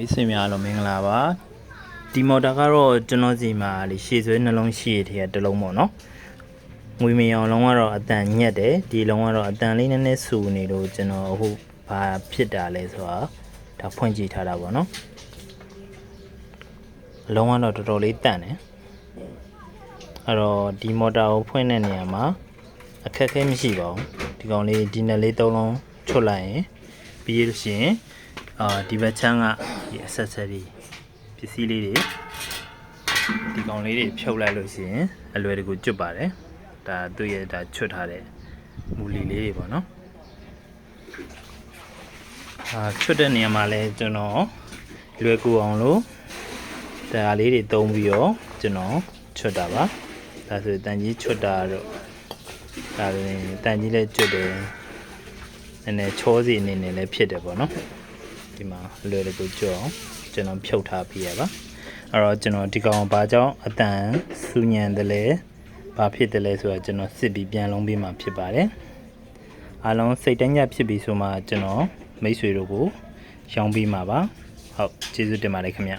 မိတ်ဆွေများအားလုံးမင်္ဂလာပါဒီမော်တာကတော့ကျွန်တော်စီမှာလေရှည်ဆွဲနှလုံးရှိရတဲ့တစ်လုံးပေါ့နော်ငွေမရောင်လုံးကတော့အတန်ညက်တယ်ဒီလုံးကတော့အတန်လေးနည်းနည်းဆူနေလို့ကျွန်တော်အခုဘာဖြစ်တာလဲဆိုတာဒါဖွင့်ကြည့်ထားတာပေါ့နော်အလုံးကတော့တော်တော်လေးတန့်တယ်အဲ့တော့ဒီမော်တာကိုဖွင့်တဲ့နေရာမှာအခက်အခဲမရှိပါဘူးဒီကောင်လေးဒီနယ်လေးသုံးလုံးချွတ်လိုက်ရင်ပြီးလို့ရှိရင်ဒီဘက်ချမ်းကဒီ accessory ပစ္စည်းလေးတွေဒီကောင်လေးတွေဖြုတ်လိုက်လို့ရှိရင်အလွယ်တကူကျွတ်ပါတယ်ဒါသူ့ရဲ့ဒါချွတ်ထားတဲ့မူလီလေးတွေပေါ့နော်ချွတ်တဲ့နေရာမှာလဲကျွန်တော်လွယ်ကူအောင်လို့ဒါလေးတွေသုံးပြီးတော့ကျွန်တော်ချွတ်တာပါဒါဆိုတန်ကြီးချွတ်တာတော့ဒါလည်းတန်ကြီးလည်းကျွတ်တယ်နည်းနည်းချောစီအနေနဲ့လည်းဖြစ်တယ်ပေါ့နော်ဒီမှာလွယ်တကူကျွတ်အောင်ကျွန်တော်ဖြုတ်ထားပြရပါအဲ့တော့ကျွန်တော်ဒီကောင်ဘာကြောင့်အတန်စူညံတယ်လဲဘာဖြစ်တယ်လဲဆိုတော့ကျွန်တော်စစ်ပြီးပြန်လုံးပေးမှဖြစ်ပါတယ်အားလုံးစိတ်တန်းကြဖြစ်ပြီးဆိုမှကျွန်တော်မိတ်ဆွေတို့ကိုရောင်းပေးမှာပါဟုတ်ကျေးဇူးတင်ပါတယ်ခင်ဗျ